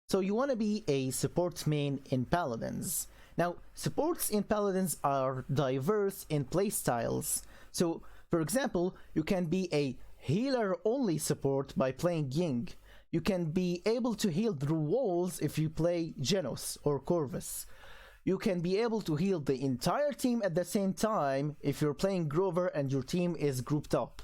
So you want to be a support main in Paladins. Now, supports in Paladins are diverse in playstyles. So, for example, you can be a healer-only support by playing Ying. You can be able to heal through walls if you play Genos or Corvus. You can be able to heal the entire team at the same time if you're playing Grover and your team is grouped up.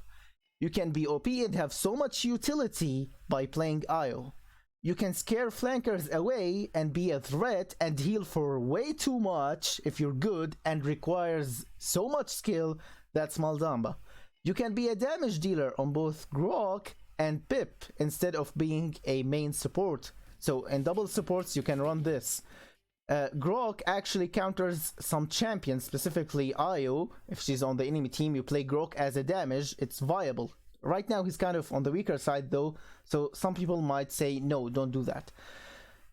You can be OP and have so much utility by playing Io. You can scare flankers away and be a threat and heal for way too much if you're good and requires so much skill, that's Maldamba. You can be a damage dealer on both Grok and Pip instead of being a main support. So in double supports you can run this. Grok actually counters some champions, specifically Io. If she's on the enemy team, you play Grok as a damage, it's viable. Right now he's kind of on the weaker side though, so some people might say no, don't do that.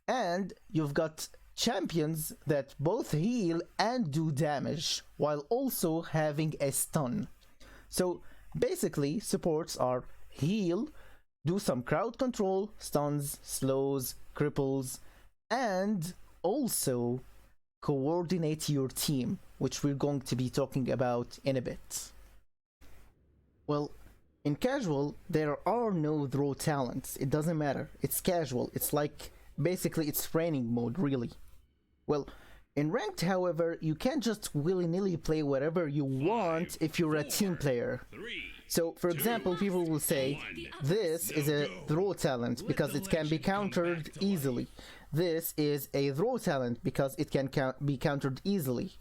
And you've got champions that both heal and do damage while also having a stun. So basically supports are heal, do some crowd control, stuns, slows, cripples, and also coordinate your team, which we're going to be talking about in a bit. Well, in casual, there are no throw talents. It doesn't matter. It's casual. It's like, basically, it's training mode, really. Well, in ranked, however, you can't just willy-nilly play whatever you want if you're a team player. So, for example, people will say, this is a throw talent because it can be countered easily. This is a throw talent because it can be countered easily.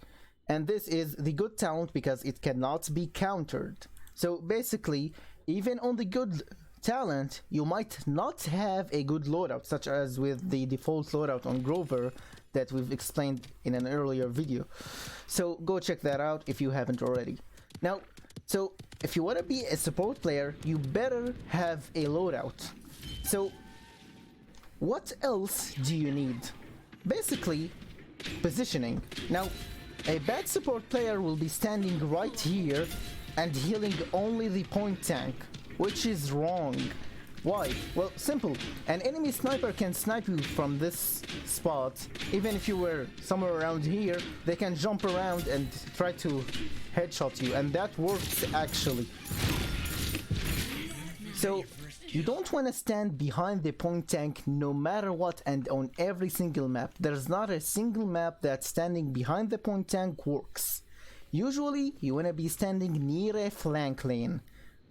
And this is the good talent because it cannot be countered. So basically, even on the good talent, you might not have a good loadout, such as with the default loadout on Grover that we've explained in an earlier video. So go check that out if you haven't already. Now, so if you want to be a support player, you better have a loadout. So what else do you need? Basically, positioning. Now, a bad support player will be standing right here and healing only the point tank, which is wrong. Why? Well, simple. An enemy sniper can snipe you from this spot. Even if you were somewhere around here, they can jump around and try to headshot you, and that works actually. So you don't want to stand behind the point tank no matter what and on every single map. There's not a single map that standing behind the point tank works. Usually, you want to be standing near a flank lane,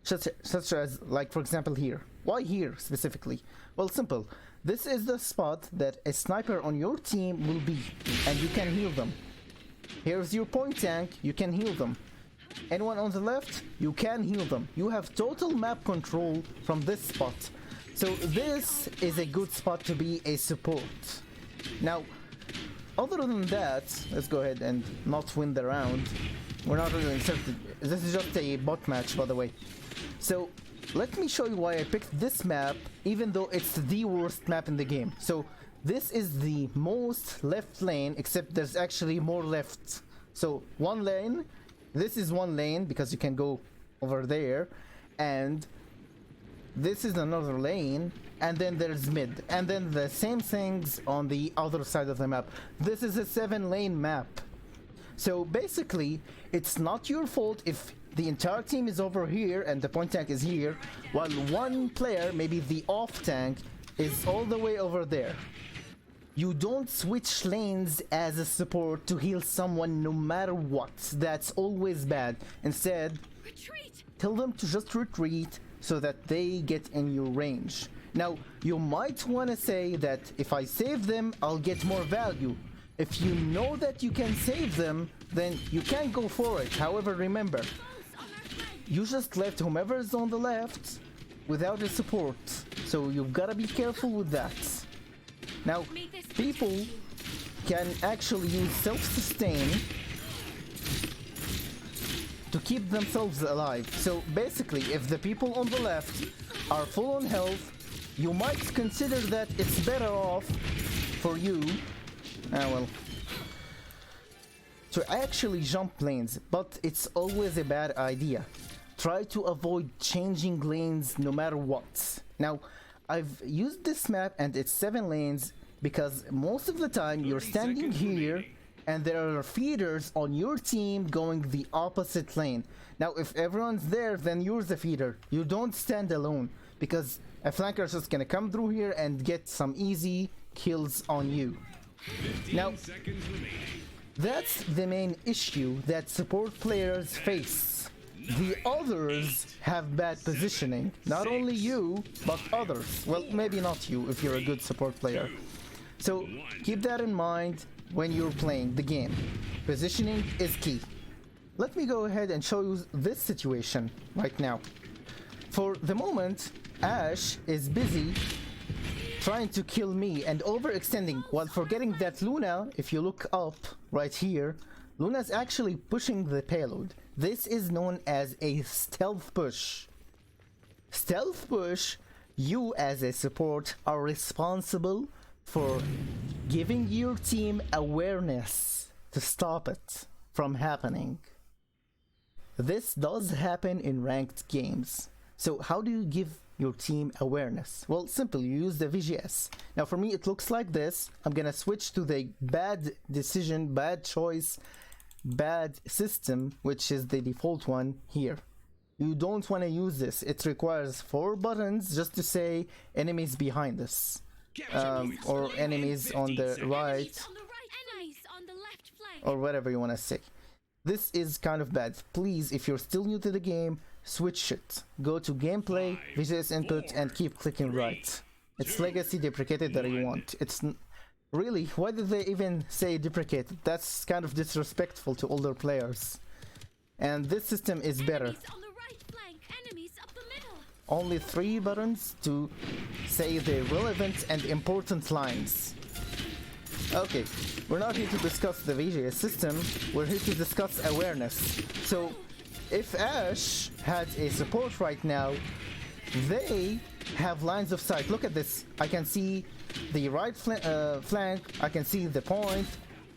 such as, like, for example, here. Why here, specifically? Well, simple. This is the spot that a sniper on your team will be, and you can heal them. Here's your point tank, you can heal them. Anyone on the left, you can heal them. You have total map control from this spot. So this is a good spot to be a support. Now, other than that, let's go ahead and not win the round. We're not really inserted. This is just a bot match, by the way. So let me show you why I picked this map, even though it's the worst map in the game. So this is the most left lane, except there's actually more left. So one lane, this is one lane because you can go over there, and this is another lane, and then there's mid, and then the same things on the other side of the map. This is a 7-lane map. So basically, it's not your fault if the entire team is over here and the point tank is here, while one player, maybe the off tank, is all the way over there. You don't switch lanes as a support to heal someone no matter what. That's always bad. Instead, retreat. Tell them to just retreat so that they get in your range. Now, you might want to say that if I save them, I'll get more value. If you know that you can save them, then you can go for it. However, remember, you just left whomever's on the left without a support. So you've got to be careful with that. Now, people can actually use self-sustain to keep themselves alive. So basically, if the people on the left are full on health, you might consider that it's better off for you to actually jump lanes, but it's always a bad idea. Try to avoid changing lanes no matter what. Now, I've used this map and it's 7 lanes. because most of the time you're standing here and there are feeders on your team going the opposite lane. Now if everyone's there, then you're the feeder. You don't stand alone, because a flanker is just gonna come through here and get some easy kills on you. Now that's the main issue that support players face. The others have bad positioning. Not only you, but others. Well, maybe not you if you're a good support player. So keep that in mind when you're playing the game. Positioning is key. Let me go ahead and show you this situation right now. For the moment, Ash is busy trying to kill me and overextending, while forgetting that Luna, if you look up right here, Luna's actually pushing the payload. This is known as a stealth push. Stealth push, you as a support are responsible for giving your team awareness to stop it from happening. This does happen in ranked games. So how do you give your team awareness? Well, simple, you use the VGS. Now for me it looks like this. I'm gonna switch to the bad decision, bad choice, bad system, which is the default one here. You don't want to use this. It requires 4 buttons just to say enemies behind us, or enemies on the right, or whatever you want to say. This is kind of bad. Please, if you're still new to the game, switch it. Go to gameplay, VGS input, and keep clicking right. It's legacy deprecated that you want. It's really, why did they even say deprecated? That's kind of disrespectful to older players. And this system is better. Only 3 buttons to say the relevant and important lines. Okay, we're not here to discuss the VGS system, we're here to discuss awareness. So, if Ash had a support right now, they have lines of sight. Look at this. I can see the right flank, I can see the point,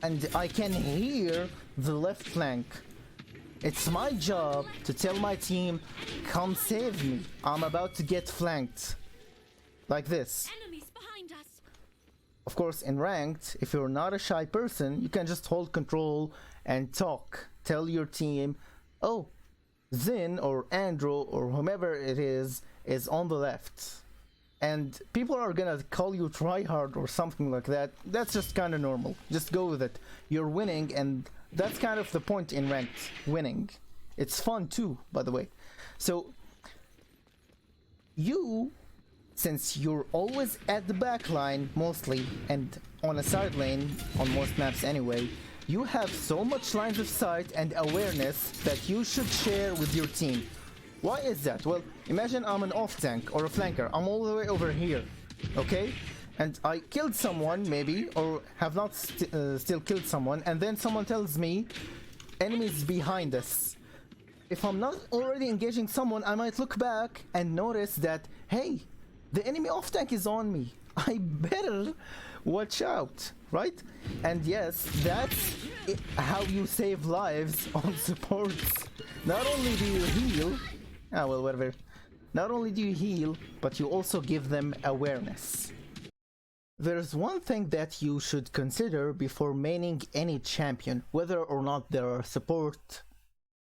and I can hear the left flank. It's my job to tell my team, come save me. I'm about to get flanked. Like this. Of course, in ranked, if you're not a shy person, you can just hold control and talk. Tell your team, oh, Zin or Andrew or whomever it is on the left. And people are gonna call you tryhard or something like that. That's just kind of normal. Just go with it. You're winning, and that's kind of the point in ranked, winning. It's fun too, by the way. So, you, since you're always at the back line mostly, and on a side lane on most maps anyway, you have so much lines of sight and awareness that you should share with your team. Why is that? Well, imagine I'm an off tank or a flanker. I'm all the way over here, okay? And I killed someone maybe, or have not still killed someone, and then someone tells me enemies behind us. If I'm not already engaging someone, I might look back and notice that, hey, the enemy off tank is on me. I better watch out, right? And yes, that's how you save lives on supports. Not only do you heal, well, whatever. Not only do you heal, but you also give them awareness. There's one thing that you should consider before maining any champion, whether or not there are support,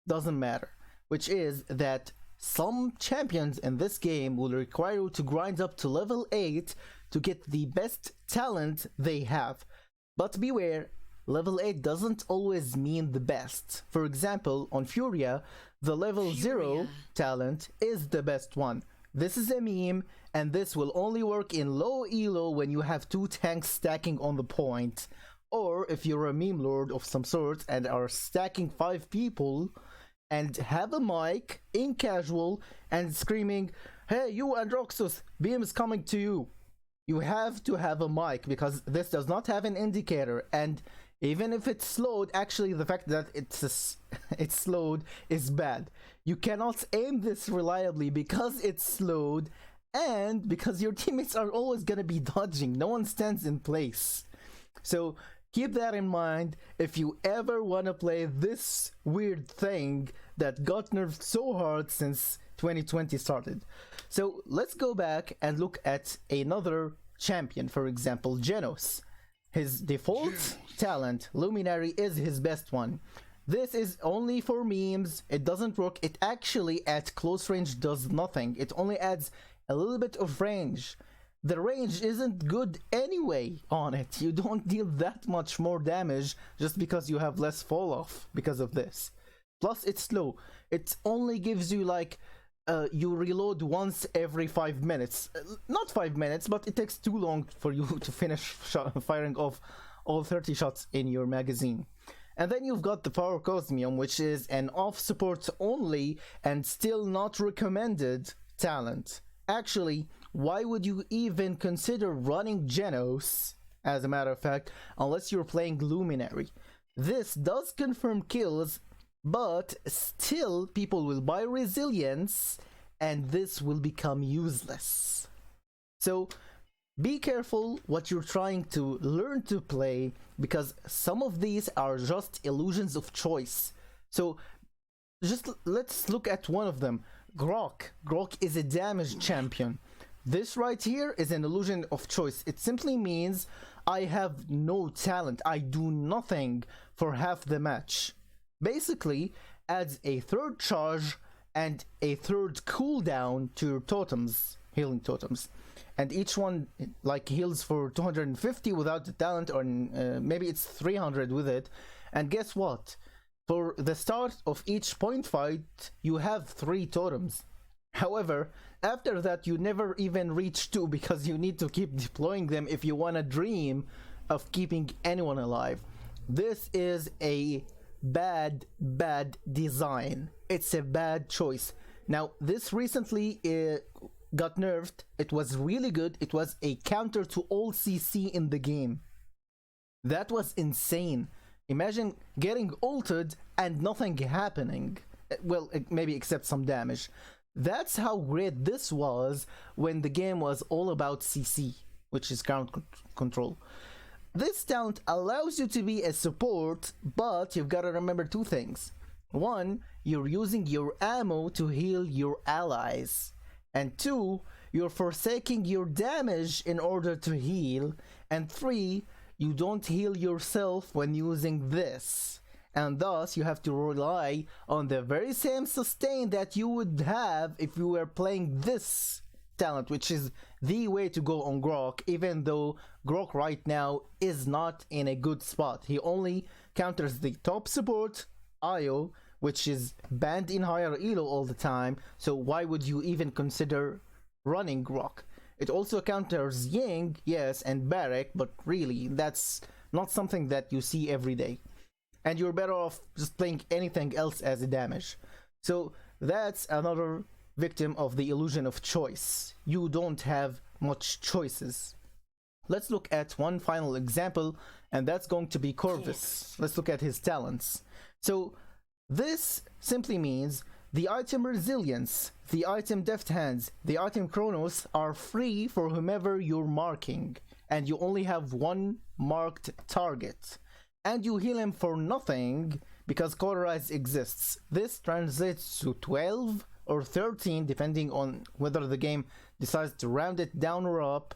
doesn't matter, which is that some champions in this game will require you to grind up to level 8 to get the best talent they have. But beware, level 8 doesn't always mean the best. For example, on Furia, the level 0 talent is the best one. This is a meme, and this will only work in low elo when you have 2 tanks stacking on the point, or if you're a meme lord of some sort and are stacking 5 people and have a mic in casual and screaming, hey you Androxus, beam is coming to you. You have to have a mic because this does not have an indicator, and even if it's slowed, actually the fact that it's slowed is bad. You cannot aim this reliably because it's slowed, and because your teammates are always gonna be dodging. No one stands in place. So keep that in mind if you ever wanna play this weird thing that got nerfed so hard since 2020 started. So let's go back and look at another champion, for example, Genos. His default talent, Luminary, is his best one. This is only for memes, it doesn't work, it actually at close range does nothing, it only adds a little bit of range. The range isn't good anyway on it, you don't deal that much more damage just because you have less fall off because of this. Plus it's slow, it only gives you like you reload once every 5 minutes. Not 5 minutes, but it takes too long for you to finish firing off all 30 shots in your magazine. And then you've got the Power Cosmium, which is an off support only and still not recommended talent. Actually, why would you even consider running Genos, as a matter of fact, unless you're playing Luminary? This does confirm kills, but still people will buy Resilience and this will become useless. So be careful what you're trying to learn to play, because some of these are just illusions of choice. So just let's look at one of them. Grok. Grok is a damage champion. This right here is an illusion of choice. It simply means I have no talent. I do nothing for half the match. Basically adds a third charge and a third cooldown to your totems, healing totems, and each one like heals for 250 without the talent, or maybe it's 300 with it. And guess what, for the start of each point fight you have 3 totems. However, after that you never even reach 2 because you need to keep deploying them if you want to dream of keeping anyone alive. This is a bad design. It's a bad choice. Now this recently got nerfed. It was really good. It was a counter to all CC in the game. That was insane. Imagine getting ulted and nothing happening. Well, maybe except some damage. That's how great this was when the game was all about CC, which is ground control. This talent allows you to be a support, but you've got to remember 2 things. 1, you're using your ammo to heal your allies. And 2, you're forsaking your damage in order to heal. And 3, you don't heal yourself when using this. And thus, you have to rely on the very same sustain that you would have if you were playing this talent, which is the way to go on Grok, even though Grok right now is not in a good spot. He only counters the top support, Io, which is banned in higher elo all the time, so why would you even consider running Grok? It also counters Ying, yes, and Barak, but really, that's not something that you see every day. And you're better off just playing anything else as a damage. So that's another victim of the illusion of choice. You don't have much choices. Let's look at one final example, and that's going to be Corvus. Let's look at his talents. So this simply means the item Resilience, the item Deft Hands, the item Chronos are free for whomever you're marking, and you only have one marked target. And you heal him for nothing because Cauterize exists. This translates to 12 or 13 depending on whether the game decides to round it down or up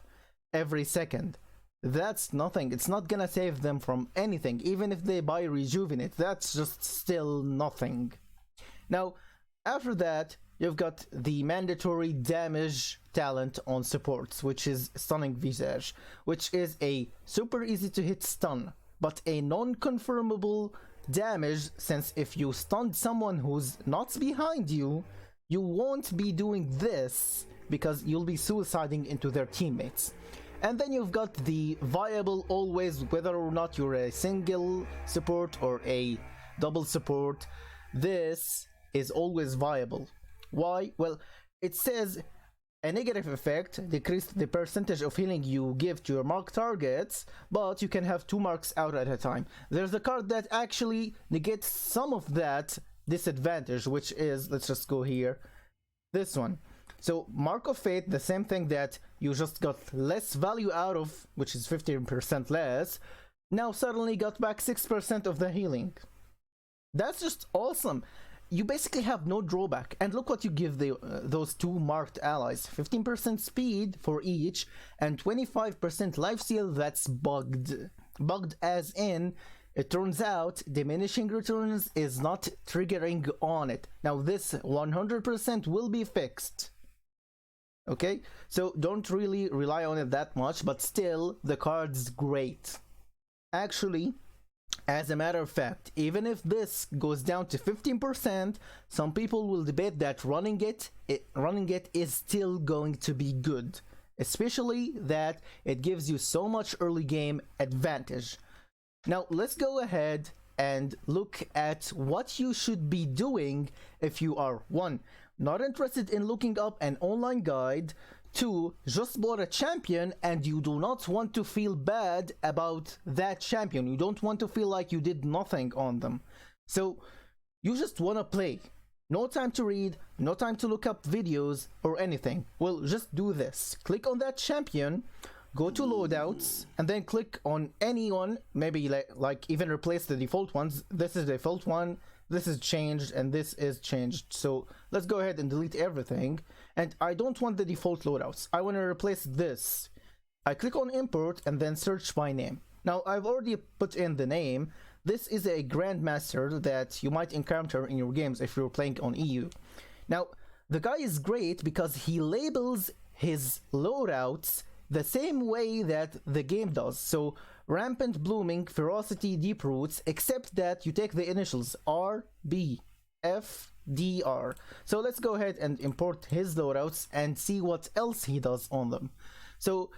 every second. That's nothing. It's not gonna save them from anything. Even if they buy Rejuvenate, that's just still nothing. Now, after that, you've got the mandatory damage talent on supports, which is Stunning Visage, which is a super easy to hit stun, but a non-confirmable damage, since if you stunned someone who's not behind you, you won't be doing this because you'll be suiciding into their teammates. And then you've got the viable always, whether or not you're a single support or a double support, this is always viable. Why? Well, it says a negative effect, decrease the percentage of healing you give to your marked targets, but you can have 2 marks out at a time. There's a card that actually negates some of that disadvantage, which is, let's just go here, this one. So Mark of Fate, the same thing that you just got less value out of, which is 15% less, now suddenly got back 6% of the healing. That's just awesome. you basically have no drawback. And look what you give those two marked allies: 15% speed for each and 25% lifesteal that's bugged. Bugged as in, it turns out diminishing returns is not triggering on it. Now this 100% will be fixed. Okay, so don't really rely on it that much, but still the card's great. Actually, as a matter of fact, even if this goes down to 15%, some people will debate that running it is still going to be good, especially that it gives you so much early game advantage. Now let's go ahead and look at what you should be doing if you are 1. Not interested in looking up an online guide, 2. Just bought a champion and you do not want to feel bad about that champion. You don't want to feel like you did nothing on them. So you just want to play. No time to read, no time to look up videos or anything. Well, just do this. Click on that champion, go to loadouts, and then click on any one, maybe like even replace the default ones. This is the default one, this is changed, and this is changed. So let's go ahead and delete everything. And I don't want the default loadouts. I want to replace this. I click on import and then search by name. Now I've already put in the name. This is a grandmaster that you might encounter in your games if you're playing on EU. Now the guy is great because he labels his loadouts the same way that the game does. So rampant, blooming, ferocity, deep roots, except that you take the initials R, B, F, D, R. So let's go ahead and import his loadouts and see what else he does on them. So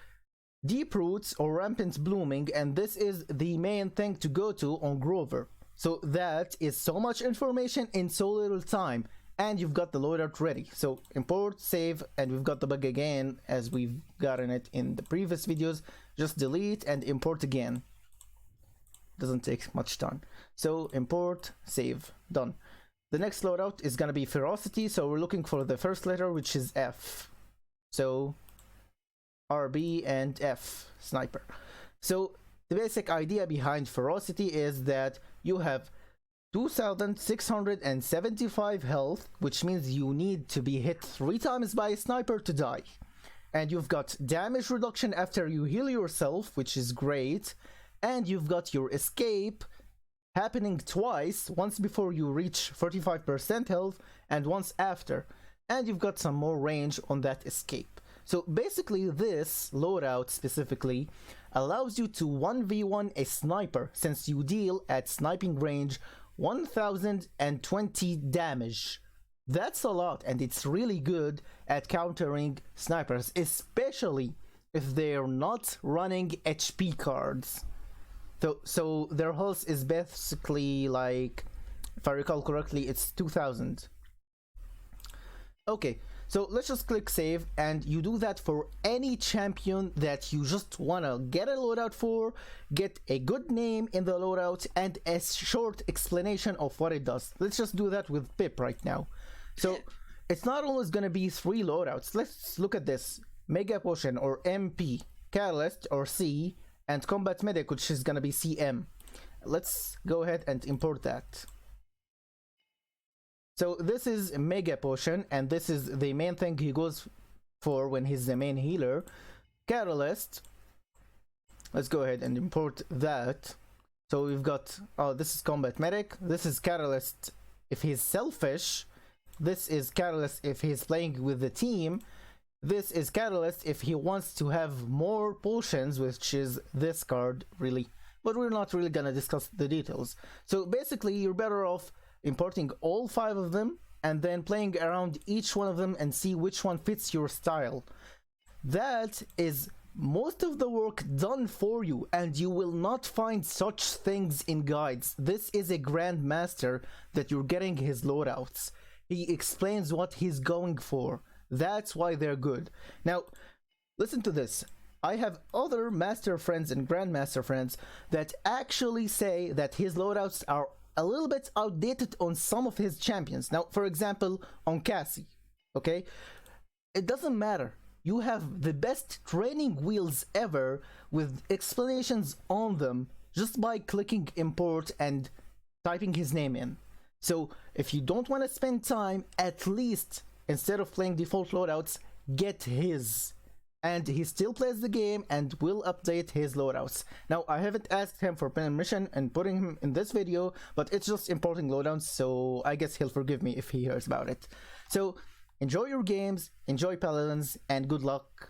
deep roots or rampant blooming, and this is the main thing to go to on Grover. So that is so much information in so little time, and you've got the loadout ready. So import, save, and we've got the bug again as we've gotten it in the previous videos. Just delete and import again. Doesn't take much time. So import, save, done. The next loadout is gonna be ferocity, so we're looking for the first letter, which is F. So RB and F, sniper. So the basic idea behind ferocity is that you have 2675 health, which means you need to be hit 3 times by a sniper to die. And you've got damage reduction after you heal yourself, which is great. And you've got your escape happening twice, once before you reach 45% health and once after. And you've got some more range on that escape. So basically this loadout specifically allows you to 1v1 a sniper, since you deal at sniping range 1020 damage. That's a lot, and it's really good at countering snipers, especially if they're not running HP cards. So their health is basically like, if I recall correctly, it's 2000. Okay, so let's just click save, and you do that for any champion that you just wanna get a loadout for, get a good name in the loadout, and a short explanation of what it does. Let's just do that with Pip right now. So it's not always gonna be 3 loadouts. Let's look at this. Mega Potion or MP, Catalyst or C, and Combat Medic, which is gonna be CM. Let's go ahead and import that. So this is Mega Potion, and this is the main thing he goes for when he's the main healer. Catalyst. Let's go ahead and import that. So we've got, oh, this is Combat Medic. This is Catalyst if he's selfish. This is Catalyst if he's playing with the team. This is Catalyst if he wants to have more potions, which is this card, really. But we're not really gonna discuss the details. So basically, you're better off importing all 5 of them and then playing around each one of them and see which one fits your style. That is most of the work done for you, and you will not find such things in guides. This is a grandmaster that you're getting his loadouts. He explains what he's going for. That's why they're good. Now, listen to this. I have other master friends and grandmaster friends that actually say that his loadouts are a little bit outdated on some of his champions. Now, for example, on Cassie, okay? It doesn't matter. You have the best training wheels ever with explanations on them just by clicking import and typing his name in. So if you don't want to spend time, at least instead of playing default loadouts, get his. And he still plays the game and will update his loadouts. Now, I haven't asked him for permission and putting him in this video, but it's just importing loadouts, so I guess he'll forgive me if he hears about it. So enjoy your games, enjoy Paladins, and good luck.